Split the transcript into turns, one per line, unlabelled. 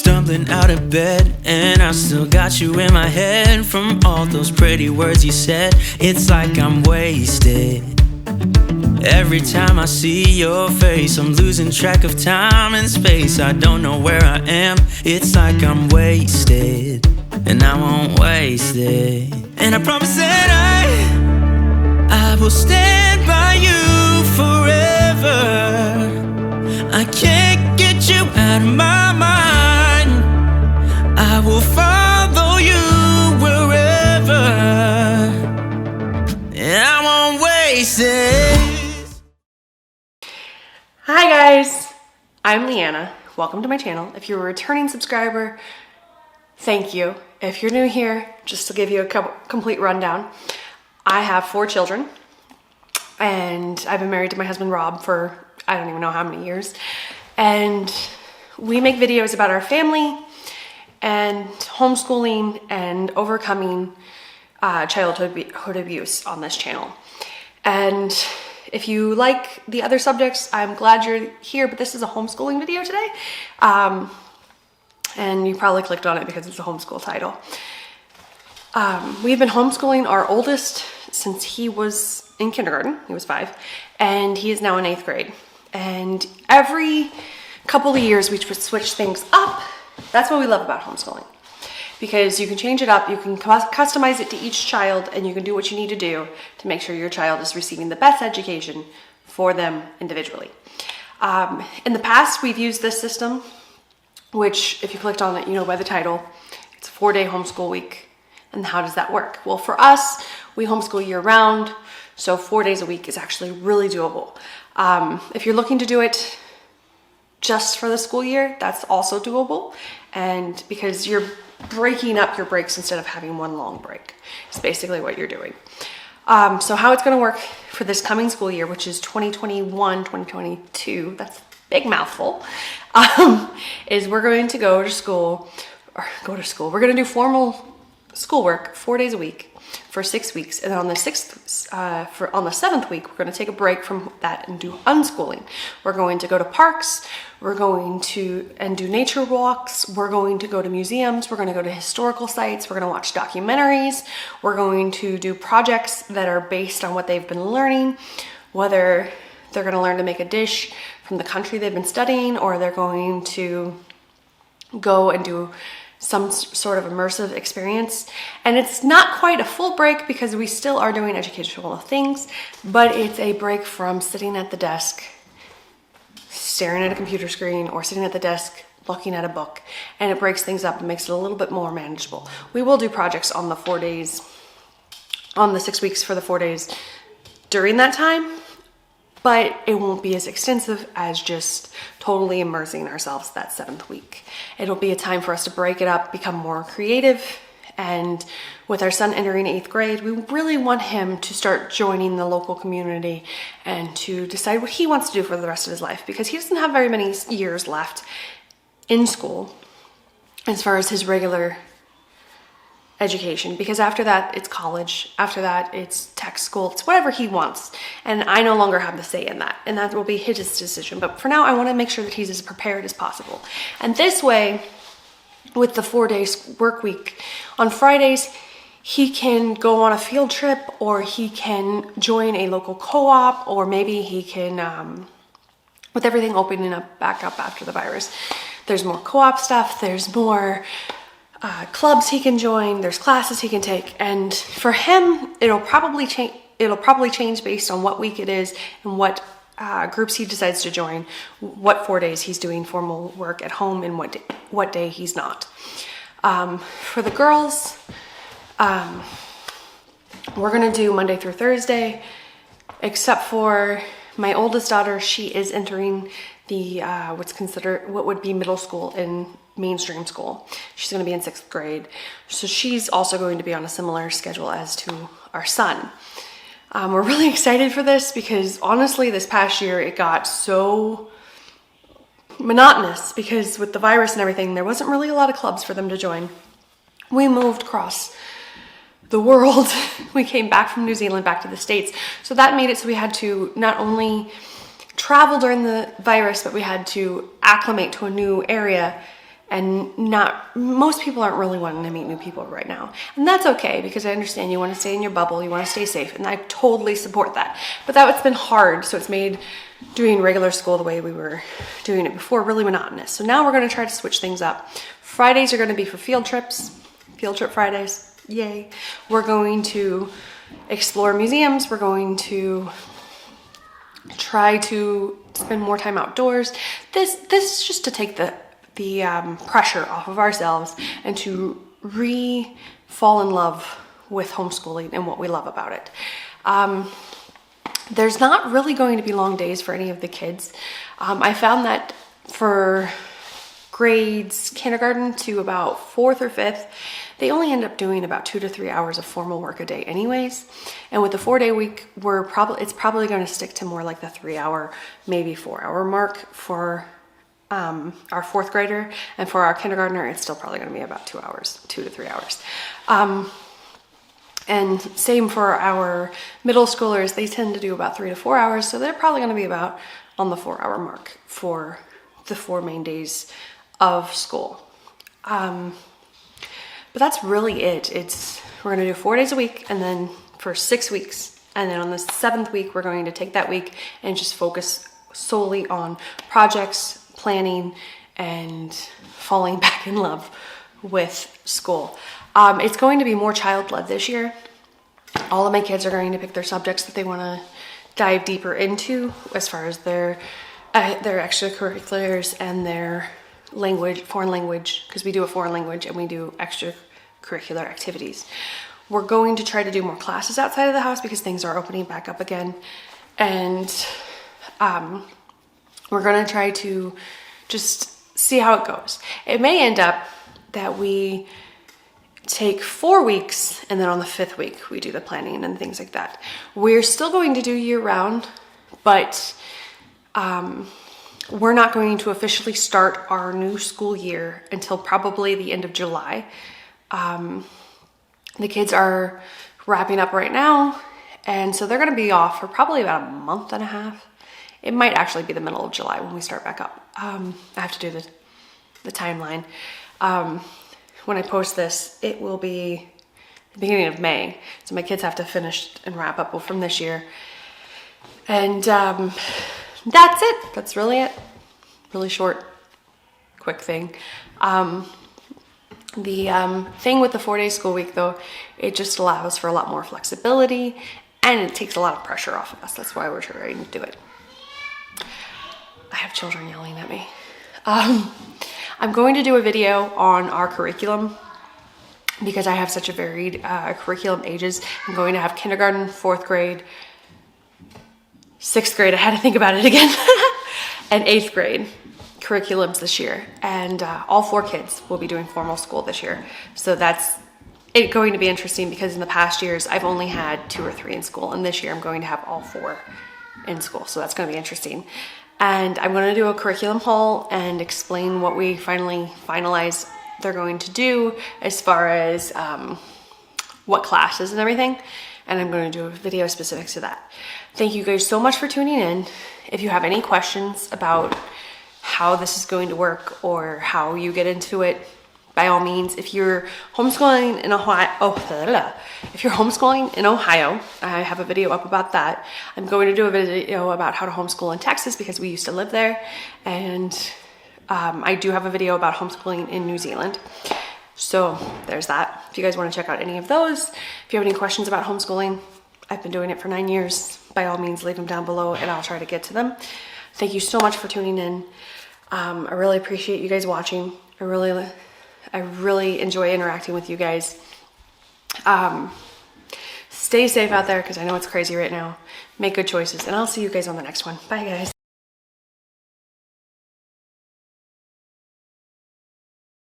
stumbling out of bed, and I still got you in my head from all those pretty words you said. It's like I'm wasted. Every time I see your face, I'm losing track of time and space. I don't know where I am. It's like I'm wasted, and I won't waste it. And I promise that I will stand by you forever. I can't get you out of my mind. I will follow you wherever, and I won't waste it.
Hi guys, I'm Leanna. Welcome to my channel. If you're a returning subscriber, thank you. If you're new here, just to give you a complete rundown, I have 4 children, and I've been married to my husband Rob for I don't even know how many years, and we make videos about our family and homeschooling and overcoming childhood abuse on this channel. And if you like the other subjects, I'm glad you're here, but this is a homeschooling video today. And you probably clicked on it because it's a homeschool title. We've been homeschooling our oldest since he was in kindergarten. He was 5, and he is now in 8th grade. And every couple of years we switch things up. That's what we love about homeschooling, because you can change it up, you can customize it to each child, and you can do what you need to do to make sure your child is receiving the best education for them individually. In the past, we've used this system, which if you clicked on it, you know by the title, it's a 4-day homeschool week. And how does that work? Well, for us, we homeschool year round, so 4 days a week is actually really doable. If you're looking to do it just for the school year, that's also doable. And because you're breaking up your breaks instead of having one long break, it's basically what you're doing. So how it's going to work for this coming school year, which is 2021, 2022, that's a big mouthful, is we're going to go to school. We're going to do formal schoolwork 4 days a week for 6 weeks, and on the 7th week, we're going to take a break from that and do unschooling. We're going to go to parks, we're going to do nature walks, we're going to go to museums, we're going to go to historical sites, we're going to watch documentaries, we're going to do projects that are based on what they've been learning, whether they're going to learn to make a dish from the country they've been studying, or they're going to go and do some sort of immersive experience. And it's not quite a full break because we still are doing educational things, but it's a break from sitting at the desk, staring at a computer screen, or sitting at the desk looking at a book, and it breaks things up and makes it a little bit more manageable. We will do projects on the 4 days, on the 6 weeks for the 4 days during that time, but it won't be as extensive as just totally immersing ourselves that 7th week. It'll be a time for us to break it up, become more creative, and with our son entering 8th grade, we really want him to start joining the local community and to decide what he wants to do for the rest of his life, because he doesn't have very many years left in school as far as his regular education, because after that it's college, after that it's tech school, it's whatever he wants, and I no longer have the say in that, and that will be his decision. But for now, I want to make sure that he's as prepared as possible. And this way, with the 4 days work week, on Fridays he can go on a field trip, or he can join a local co-op, or maybe he can, with everything opening up back up after the virus, there's more co-op stuff, there's more clubs he can join, there's classes he can take, and for him it'll probably change based on what week it is and what groups he decides to join, what 4 days he's doing formal work at home, and what day he's not. For the girls, we're gonna do Monday through Thursday, except for my oldest daughter. She is entering the what would be middle school in mainstream school. She's going to be in 6th grade, so she's also going to be on a similar schedule as to our son. We're really excited for this because honestly, this past year it got so monotonous because with the virus and everything, there wasn't really a lot of clubs for them to join. We moved across the world. We came back from New Zealand back to the States, so that made it so we had to not only travel during the virus, but we had to acclimate to a new area And most people aren't really wanting to meet new people right now. And that's okay, because I understand you want to stay in your bubble, you want to stay safe, and I totally support that. But it's been hard, so it's made doing regular school the way we were doing it before really monotonous. So now we're going to try to switch things up. Fridays are going to be for field trips, field trip Fridays, yay. We're going to explore museums, we're going to try to spend more time outdoors. This is just to take the pressure off of ourselves and to fall in love with homeschooling and what we love about it. There's not really going to be long days for any of the kids. I found that for grades kindergarten to about 4th or 5th, they only end up doing about 2 to 3 hours of formal work a day anyways. And with the 4-day week, it's probably going to stick to more like the 3-hour, maybe 4-hour mark for our 4th grader, and for our kindergartner it's still probably going to be about 2 to 3 hours. And same for our middle schoolers, they tend to do about 3 to 4 hours, so they're probably going to be about on the 4-hour mark for the 4 main days of school. But that's really it. We're going to do 4 days a week, and then for 6 weeks, and then on the 7th week we're going to take that week and just focus solely on projects, planning, and falling back in love with school. It's going to be more child-led this year. All of my kids are going to pick their subjects that they want to dive deeper into as far as their extracurriculars and their foreign language, because we do a foreign language and we do extracurricular activities. We're going to try to do more classes outside of the house because things are opening back up again. And we're going to try to just see how it goes. It may end up that we take 4 weeks and then on the 5th week we do the planning and things like that. We're still going to do year round, but we're not going to officially start our new school year until probably the end of July. The kids are wrapping up right now, and so they're going to be off for probably about a month and a half. It might actually be the middle of July when we start back up. I have to do the timeline. When I post this, it will be the beginning of May. So my kids have to finish and wrap up from this year. And that's it. That's really it. Really short, quick thing. The thing with the 4-day school week, though, it just allows for a lot more flexibility, and it takes a lot of pressure off of us. That's why we're trying to do it. I have children yelling at me. I'm going to do a video on our curriculum because I have such a varied curriculum ages. I'm going to have kindergarten, 4th grade, 6th grade, I had to think about it again, and 8th grade curriculums this year. And all 4 kids will be doing formal school this year. So that's going to be interesting because in the past years, I've only had 2 or 3 in school. And this year I'm going to have all 4 in school. So that's going to be interesting. And I'm going to do a curriculum haul and explain what we finalize they're going to do as far as what classes and everything. And I'm going to do a video specific to that. Thank you guys so much for tuning in. If you have any questions about how this is going to work or how you get into it, by all means, if you're homeschooling in Ohio, I have a video up about that. I'm going to do a video about how to homeschool in Texas because we used to live there. And I do have a video about homeschooling in New Zealand. So there's that. If you guys want to check out any of those, if you have any questions about homeschooling, I've been doing it for 9 years. By all means, leave them down below and I'll try to get to them. Thank you so much for tuning in. I really appreciate you guys watching. I really enjoy interacting with you guys. Stay safe out there because I know it's crazy right now. Make good choices, and I'll see you guys on the next one. Bye, guys.